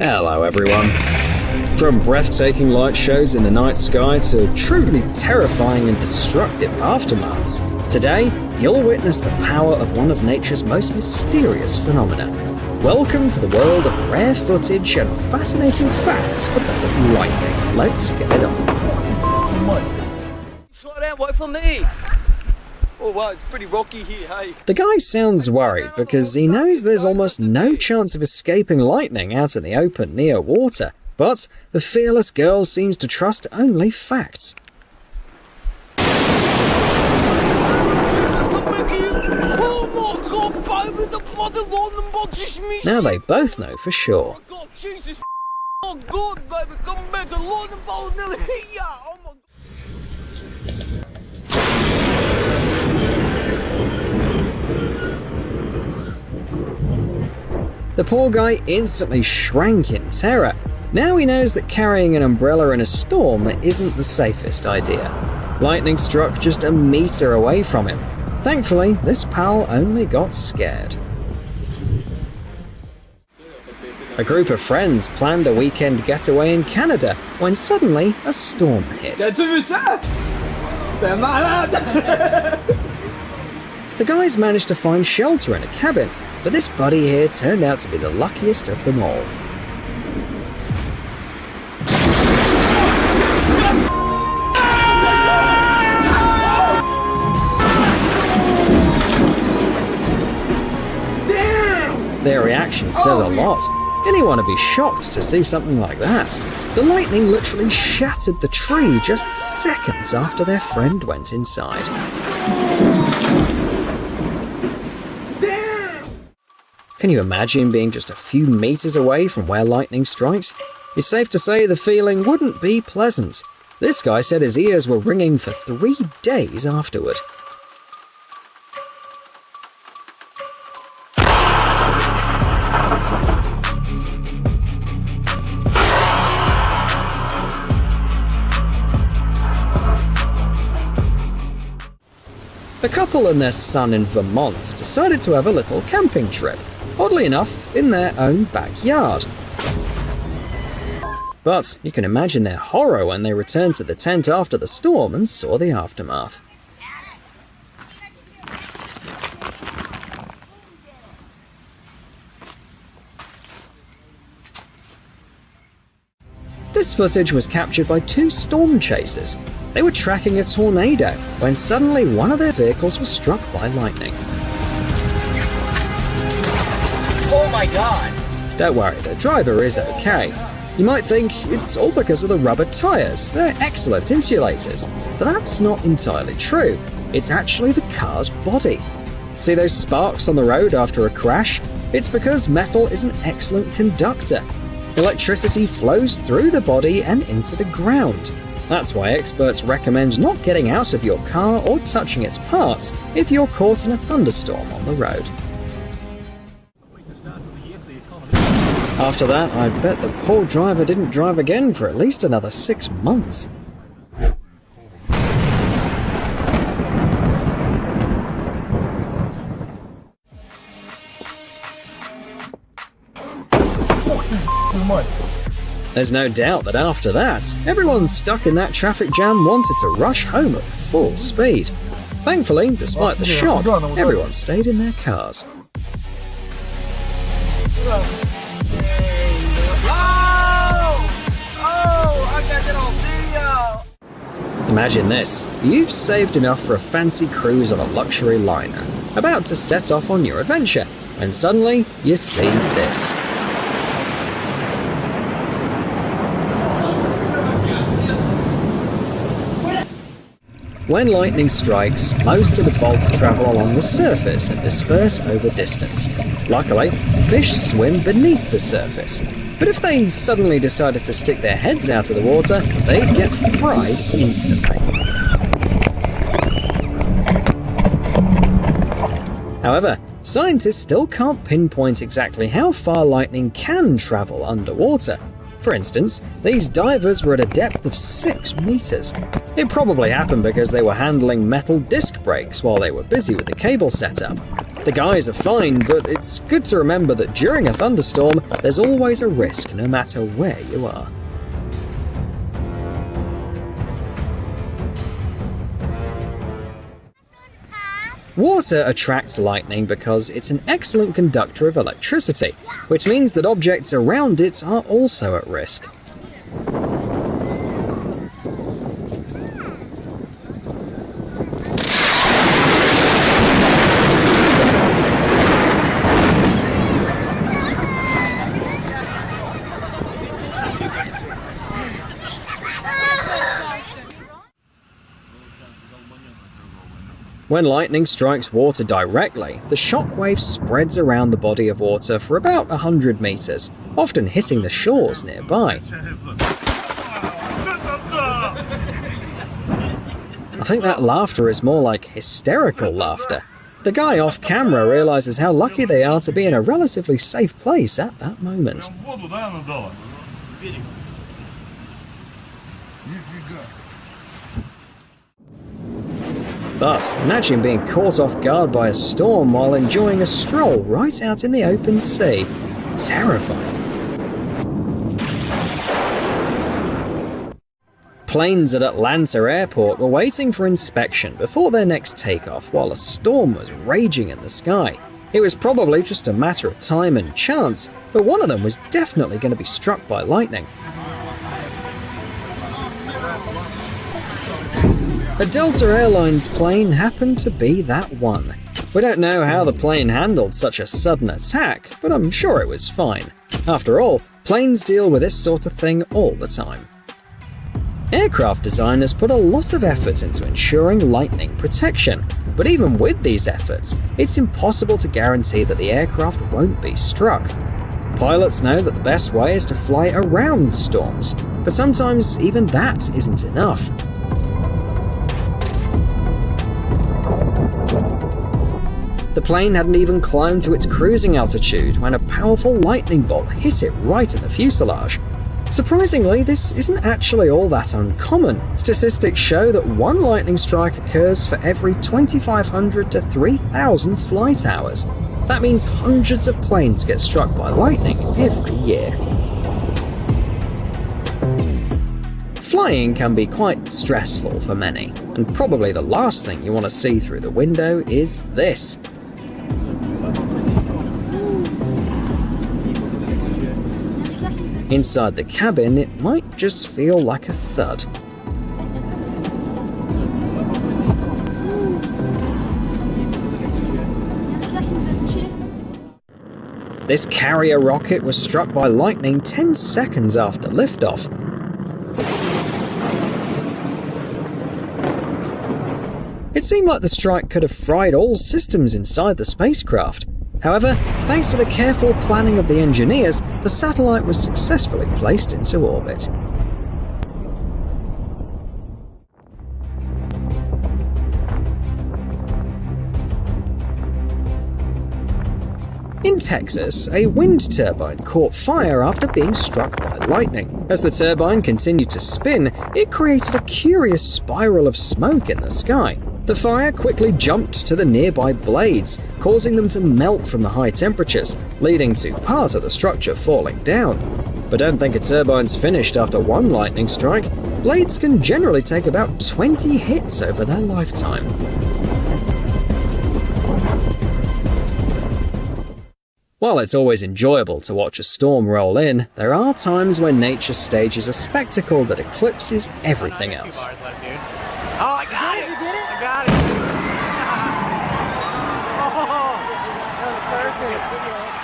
Hello everyone. From breathtaking light shows in the night sky to truly terrifying and destructive aftermaths, today you'll witness the power of one of nature's most mysterious phenomena. Welcome to the world of rare footage and fascinating facts about lightning. Let's get it on. Slow down, wait for me. Oh wow, it's pretty rocky here, hey. The guy sounds worried because he knows there's almost no chance of escaping lightning out in the open near water, but the fearless girl seems to trust only facts. Now they both know for sure. Oh God, Jesus, oh God, baby, come back, the Lord and Paul nearly here. Oh my God. The poor guy instantly shrank in terror. Now he knows that carrying an umbrella in a storm isn't the safest idea. Lightning struck just a meter away from him. Thankfully, this pal only got scared. A group of friends planned a weekend getaway in Canada when suddenly a storm hit. The guys managed to find shelter in a cabin, but this buddy here turned out to be the luckiest of them all. Their reaction says a lot. Anyone would be shocked to see something like that. The lightning literally shattered the tree just seconds after their friend went inside. Can you imagine being just a few meters away from where lightning strikes? It's safe to say the feeling wouldn't be pleasant. This guy said his ears were ringing for 3 days afterward. The couple and their son in Vermont decided to have a little camping trip, oddly enough, in their own backyard. But you can imagine their horror when they returned to the tent after the storm and saw the aftermath. This footage was captured by 2 storm chasers. They were tracking a tornado when suddenly one of their vehicles was struck by lightning. Oh my God. Don't worry, the driver is okay. You might think it's all because of the rubber tires. They're excellent insulators. But that's not entirely true. It's actually the car's body. See those sparks on the road after a crash? It's because metal is an excellent conductor. Electricity flows through the body and into the ground. That's why experts recommend not getting out of your car or touching its parts if you're caught in a thunderstorm on the road. After that, I bet the poor driver didn't drive again for at least another 6 months. There's no doubt that after that, everyone stuck in that traffic jam wanted to rush home at full speed. Thankfully, despite the shock, everyone stayed in their cars. Imagine this, you've saved enough for a fancy cruise on a luxury liner, about to set off on your adventure, and suddenly you see this. When lightning strikes, most of the bolts travel along the surface and disperse over distance. Luckily, fish swim beneath the surface. But if they suddenly decided to stick their heads out of the water, they'd get fried instantly. However, scientists still can't pinpoint exactly how far lightning can travel underwater. For instance, these divers were at a depth of 6 meters. It probably happened because they were handling metal disc brakes while they were busy with the cable setup. The guys are fine, but it's good to remember that during a thunderstorm, there's always a risk no matter where you are. Water attracts lightning because it's an excellent conductor of electricity, which means that objects around it are also at risk. When lightning strikes water directly, the shockwave spreads around the body of water for about 100 meters, often hitting the shores nearby. I think that laughter is more like hysterical laughter. The guy off camera realizes how lucky they are to be in a relatively safe place at that moment. But imagine being caught off guard by a storm while enjoying a stroll right out in the open sea. Terrifying. Planes at Atlanta Airport were waiting for inspection before their next takeoff while a storm was raging in the sky. It was probably just a matter of time and chance, but one of them was definitely going to be struck by lightning. A Delta Airlines plane happened to be that one. We don't know how the plane handled such a sudden attack, but I'm sure it was fine. After all, planes deal with this sort of thing all the time. Aircraft designers put a lot of effort into ensuring lightning protection, but even with these efforts, it's impossible to guarantee that the aircraft won't be struck. Pilots know that the best way is to fly around storms, but sometimes even that isn't enough. The plane hadn't even climbed to its cruising altitude when a powerful lightning bolt hit it right in the fuselage. Surprisingly, this isn't actually all that uncommon. Statistics show that one lightning strike occurs for every 2,500 to 3,000 flight hours. That means hundreds of planes get struck by lightning every year. Flying can be quite stressful for many, and probably the last thing you want to see through the window is this. Inside the cabin, it might just feel like a thud. This carrier rocket was struck by lightning 10 seconds after liftoff. It seemed like the strike could have fried all systems inside the spacecraft. However, thanks to the careful planning of the engineers, the satellite was successfully placed into orbit. In Texas, a wind turbine caught fire after being struck by lightning. As the turbine continued to spin, it created a curious spiral of smoke in the sky. The fire quickly jumped to the nearby blades, causing them to melt from the high temperatures, leading to part of the structure falling down. But don't think a turbine's finished after one lightning strike. Blades can generally take about 20 hits over their lifetime. While it's always enjoyable to watch a storm roll in, there are times when nature stages a spectacle that eclipses everything else. Oh, I got it! You did it? I got it!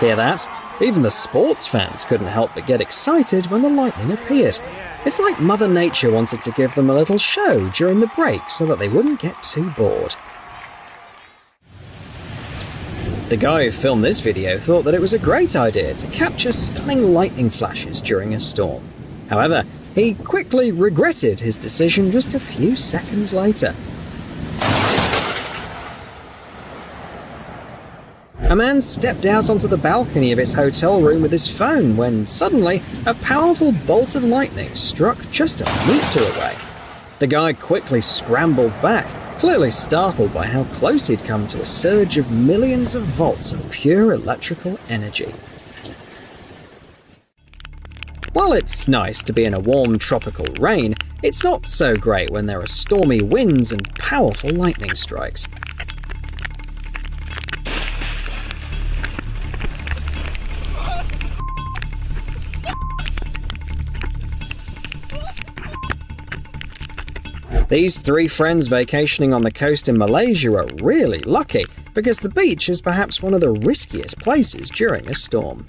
Hear that? Even the sports fans couldn't help but get excited when the lightning appeared. It's like Mother Nature wanted to give them a little show during the break so that they wouldn't get too bored. The guy who filmed this video thought that it was a great idea to capture stunning lightning flashes during a storm. However, he quickly regretted his decision just a few seconds later. A man stepped out onto the balcony of his hotel room with his phone when suddenly a powerful bolt of lightning struck just a meter away. The guy quickly scrambled back, clearly startled by how close he'd come to a surge of millions of volts of pure electrical energy. While it's nice to be in a warm tropical rain, it's not so great when there are stormy winds and powerful lightning strikes. These three friends vacationing on the coast in Malaysia are really lucky because the beach is perhaps one of the riskiest places during a storm.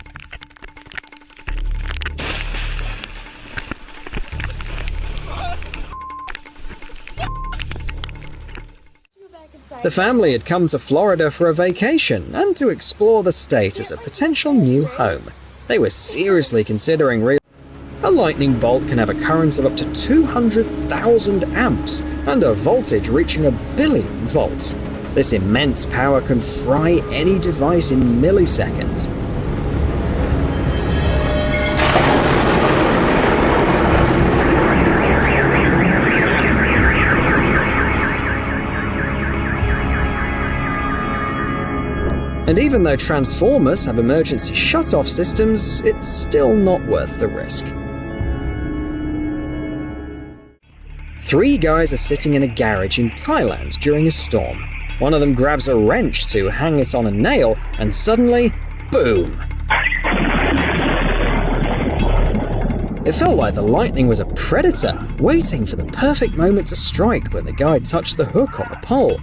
The family had come to Florida for a vacation and to explore the state as a potential new home. They were seriously considering a lightning bolt can have a current of up to 200,000 amps and a voltage reaching 1 billion volts. This immense power can fry any device in milliseconds. And even though transformers have emergency shut-off systems, it's still not worth the risk. 3 guys are sitting in a garage in Thailand during a storm. One of them grabs a wrench to hang it on a nail, and suddenly, boom! It felt like the lightning was a predator, waiting for the perfect moment to strike when the guy touched the hook on the pole.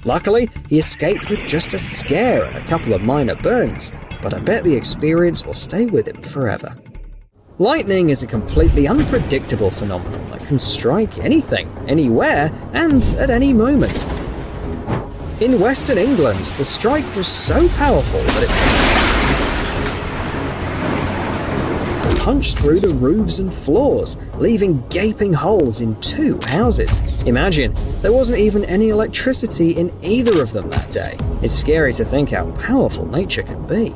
Luckily, he escaped with just a scare and a couple of minor burns, but I bet the experience will stay with him forever. Lightning is a completely unpredictable phenomenon that can strike anything, anywhere, and at any moment. In Western England, the strike was so powerful that it punched through the roofs and floors, leaving gaping holes in 2 houses. Imagine, there wasn't even any electricity in either of them that day. It's scary to think how powerful nature can be.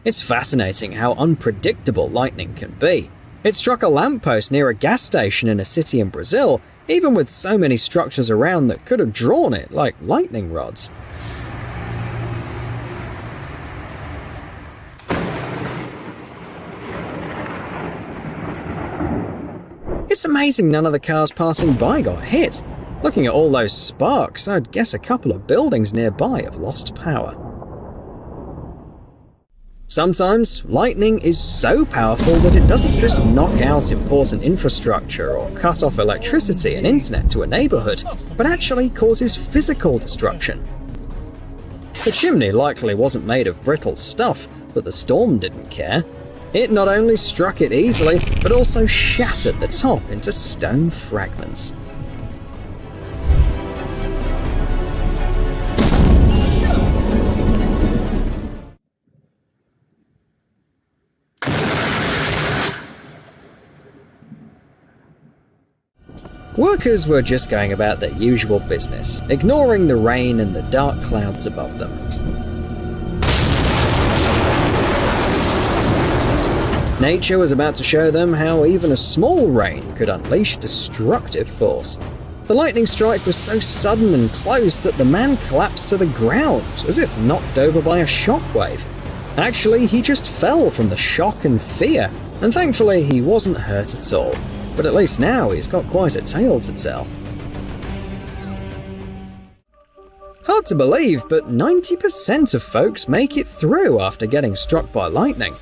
It's fascinating how unpredictable lightning can be. It struck a lamppost near a gas station in a city in Brazil, even with so many structures around that could have drawn it like lightning rods. It's amazing none of the cars passing by got hit. Looking at all those sparks, I'd guess a couple of buildings nearby have lost power. Sometimes, lightning is so powerful that it doesn't just knock out important infrastructure or cut off electricity and internet to a neighborhood, but actually causes physical destruction. The chimney likely wasn't made of brittle stuff, but the storm didn't care. It not only struck it easily, but also shattered the top into stone fragments. Workers were just going about their usual business, ignoring the rain and the dark clouds above them. Nature was about to show them how even a small rain could unleash destructive force. The lightning strike was so sudden and close that the man collapsed to the ground, as if knocked over by a shockwave. Actually, he just fell from the shock and fear, and thankfully he wasn't hurt at all. But at least now he's got quite a tale to tell. Hard to believe, but 90% of folks make it through after getting struck by lightning.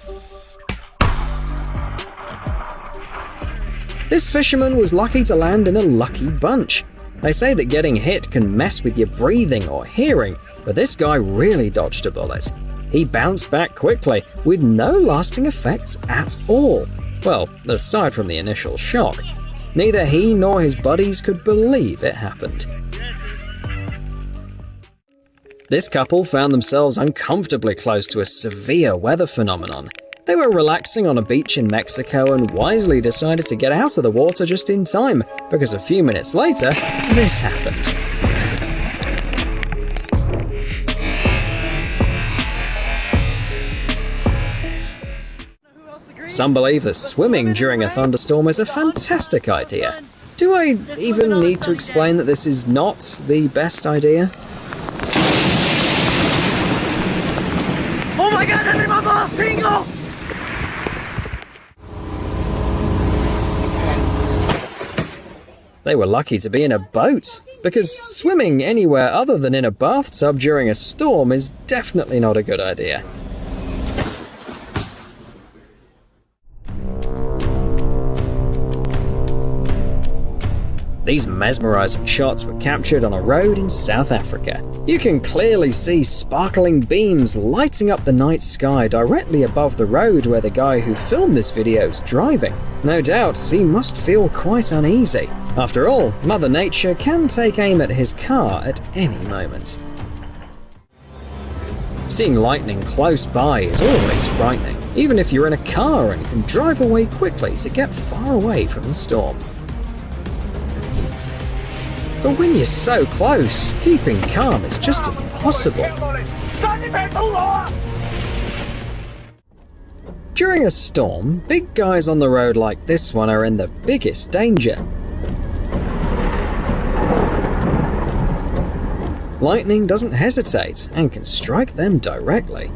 This fisherman was lucky to land in a lucky bunch. They say that getting hit can mess with your breathing or hearing, but this guy really dodged a bullet. He bounced back quickly, with no lasting effects at all. Well, aside from the initial shock. Neither he nor his buddies could believe it happened. This couple found themselves uncomfortably close to a severe weather phenomenon. They were relaxing on a beach in Mexico and wisely decided to get out of the water just in time, because a few minutes later, this happened. Some believe that swimming during a thunderstorm is a fantastic idea. Do I even need to explain that this is not the best idea? Oh my god, that's my ball, Pingo! They were lucky to be in a boat, because swimming anywhere other than in a bathtub during a storm is definitely not a good idea. These mesmerizing shots were captured on a road in South Africa. You can clearly see sparkling beams lighting up the night sky directly above the road where the guy who filmed this video is driving. No doubt, he must feel quite uneasy. After all, Mother Nature can take aim at his car at any moment. Seeing lightning close by is always frightening, even if you're in a car and can drive away quickly to get far away from the storm. But when you're so close, keeping calm is just impossible. During a storm, big guys on the road like this one are in the biggest danger. Lightning doesn't hesitate and can strike them directly.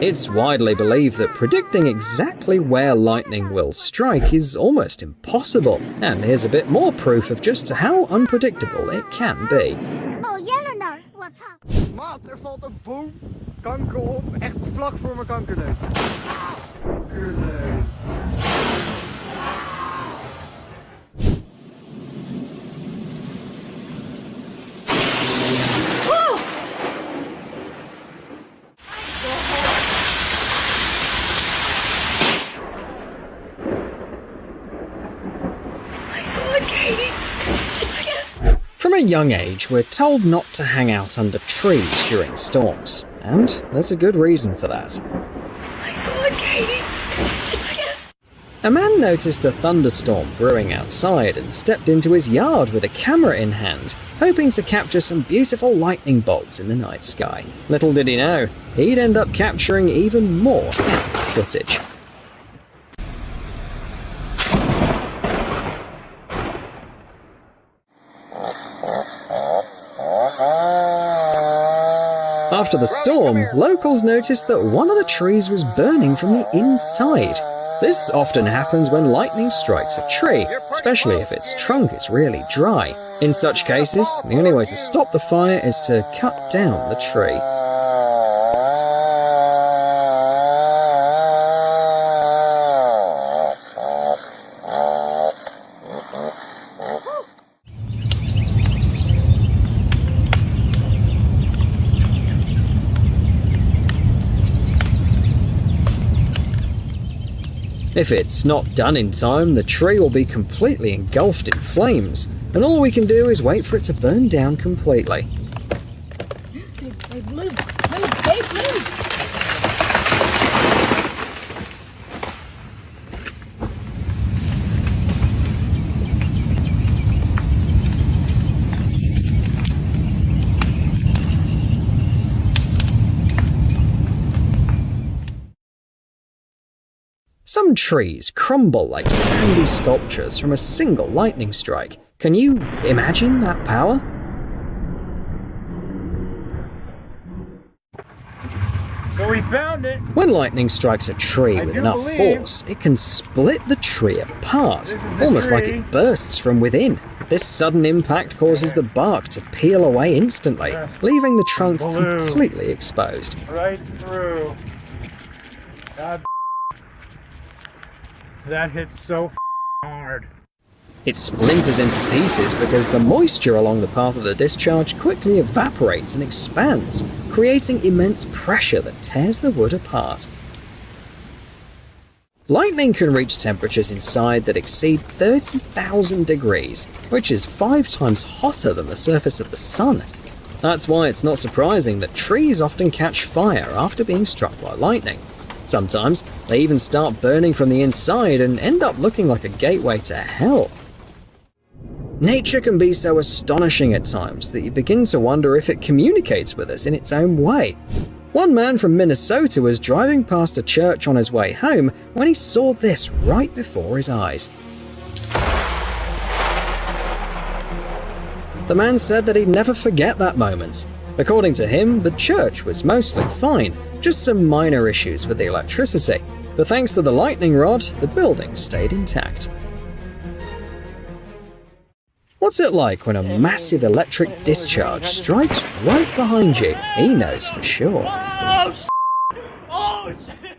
It's widely believed that predicting exactly where lightning will strike is almost impossible, and here's a bit more proof of just how unpredictable it can be. Oh, Jelena, what's up? Maat, er valt een boom, kanker op, echt vlak voor mijn kankerneus. Kankerneus. From a young age, we're told not to hang out under trees during storms, and there's a good reason for that. A man noticed a thunderstorm brewing outside and stepped into his yard with a camera in hand, hoping to capture some beautiful lightning bolts in the night sky. Little did he know, he'd end up capturing even more epic footage. After the storm, locals noticed that one of the trees was burning from the inside. This often happens when lightning strikes a tree, especially if its trunk is really dry. In such cases, the only way to stop the fire is to cut down the tree. If it's not done in time, the tree will be completely engulfed in flames, and all we can do is wait for it to burn down completely. Some trees crumble like sandy sculptures from a single lightning strike. Can you imagine that power? So we found it! When lightning strikes a tree with enough force, it can split the tree apart, almost like it bursts from within. This sudden impact causes the bark to peel away instantly, leaving the trunk completely exposed. Right through. God, that hit so hard. It splinters into pieces because the moisture along the path of the discharge quickly evaporates and expands, creating immense pressure that tears the wood apart. Lightning can reach temperatures inside that exceed 30,000 degrees, which is 5 times hotter than the surface of the sun. That's why it's not surprising that trees often catch fire after being struck by lightning. Sometimes, They even start burning from the inside and end up looking like a gateway to hell. Nature can be so astonishing at times that you begin to wonder if it communicates with us in its own way. One man from Minnesota was driving past a church on his way home when he saw this right before his eyes. The man said that he'd never forget that moment. According to him, the church was mostly fine, just some minor issues with the electricity. But thanks to the lightning rod, the building stayed intact. What's it like when a massive electric discharge strikes right behind you? He knows for sure. Oh, shit. Oh, shit.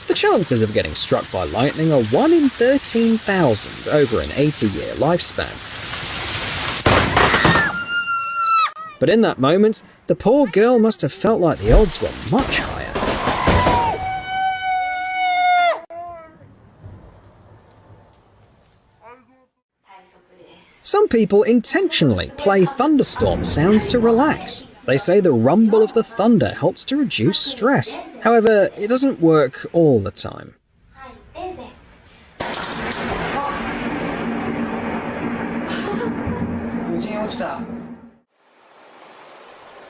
The chances of getting struck by lightning are 1 in 13,000 over an 80-year lifespan. But in that moment, the poor girl must have felt like the odds were much higher. Some people intentionally play thunderstorm sounds to relax. They say the rumble of the thunder helps to reduce stress. However, it doesn't work all the time.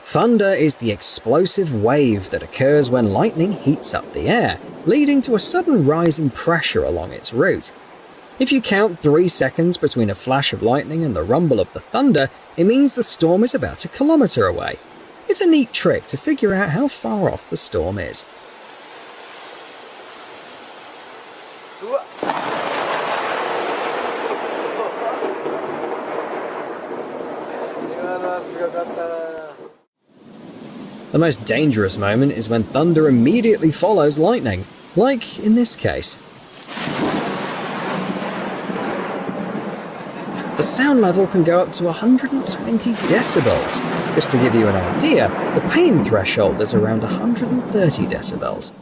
Thunder is the explosive wave that occurs when lightning heats up the air, leading to a sudden rise in pressure along its route. If you count 3 seconds between a flash of lightning and the rumble of the thunder, it means the storm is about a kilometer away. It's a neat trick to figure out how far off the storm is. The most dangerous moment is when thunder immediately follows lightning, like in this case. The sound level can go up to 120 decibels. Just to give you an idea, the pain threshold is around 130 decibels.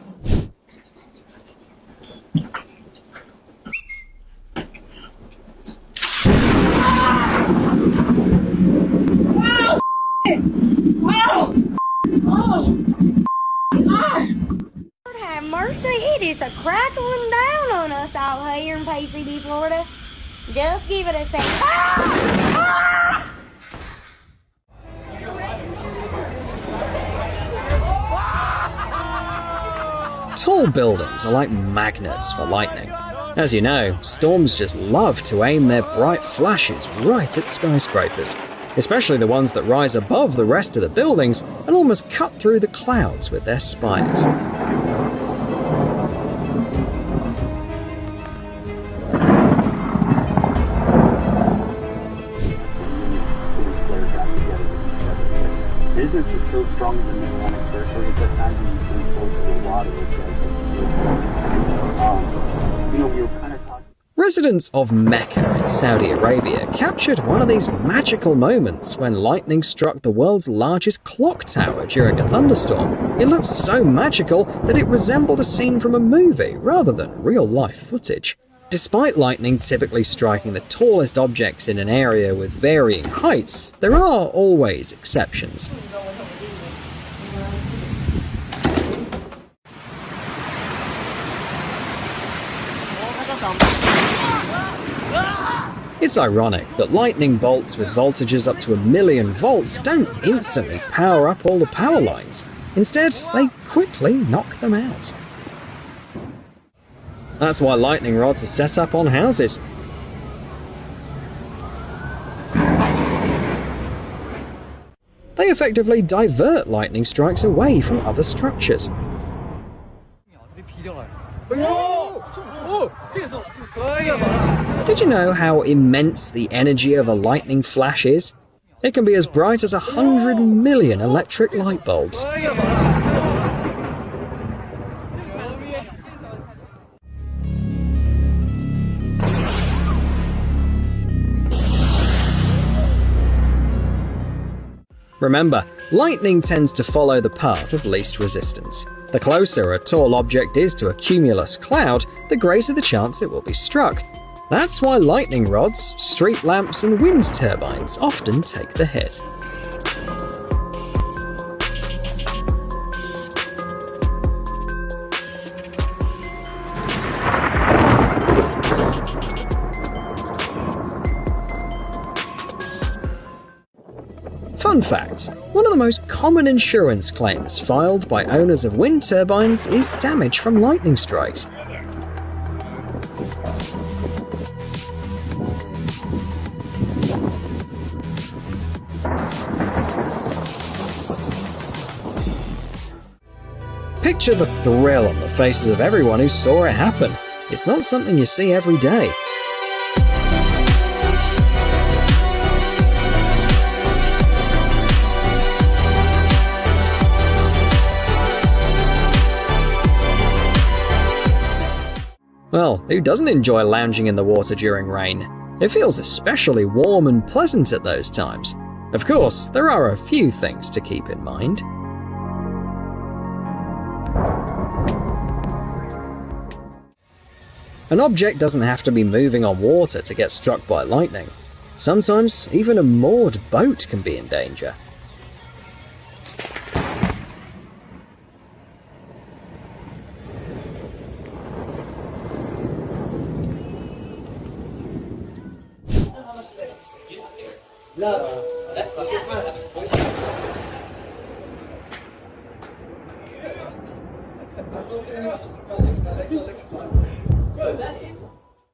Lord have mercy, it is a crackling down on us out here in PCD, Florida. Just give it a second. Ah! Tall buildings are like magnets for lightning. As you know, storms just love to aim their bright flashes right at skyscrapers, especially the ones that rise above the rest of the buildings and almost cut through the clouds with their spires. Business is so strong in the Atlantic Circle that times you can close to the water. We were kind of talking. Residents of Mecca in Saudi Arabia captured one of these magical moments when lightning struck the world's largest clock tower during a thunderstorm. It looked so magical that it resembled a scene from a movie rather than real-life footage. Despite lightning typically striking the tallest objects in an area with varying heights, there are always exceptions. It's ironic that lightning bolts with voltages up to 1,000,000 volts don't instantly power up all the power lines. Instead, they quickly knock them out. That's why lightning rods are set up on houses. They effectively divert lightning strikes away from other structures. Did you know how immense the energy of a lightning flash is? It can be as bright as 100 million electric light bulbs. Remember, lightning tends to follow the path of least resistance. The closer a tall object is to a cumulus cloud, the greater the chance it will be struck. That's why lightning rods, street lamps, and wind turbines often take the hit. Fun fact, one of the most common insurance claims filed by owners of wind turbines is damage from lightning strikes. Picture the thrill on the faces of everyone who saw it happen. It's not something you see every day. Well, who doesn't enjoy lounging in the water during rain? It feels especially warm and pleasant at those times. Of course, there are a few things to keep in mind. An object doesn't have to be moving on water to get struck by lightning. Sometimes, even a moored boat can be in danger.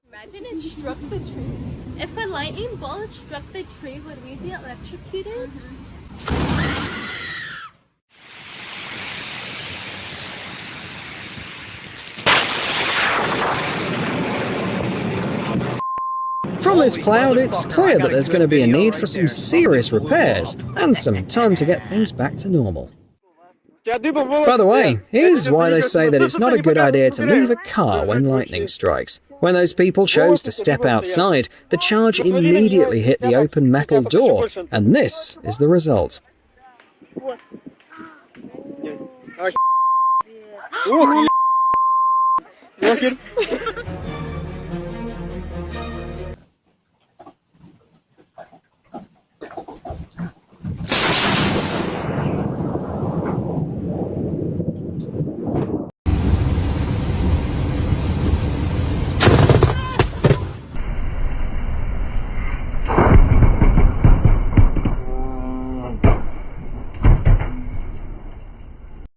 Imagine it struck the tree. If a lightning bolt struck the tree, would we be electrocuted? From this cloud, it's clear that there's going to be a need for some serious repairs and some time to get things back to normal. By the way, here's why they say that it's not a good idea to leave a car when lightning strikes. When those people chose to step outside, the charge immediately hit the open metal door, and this is the result. Look at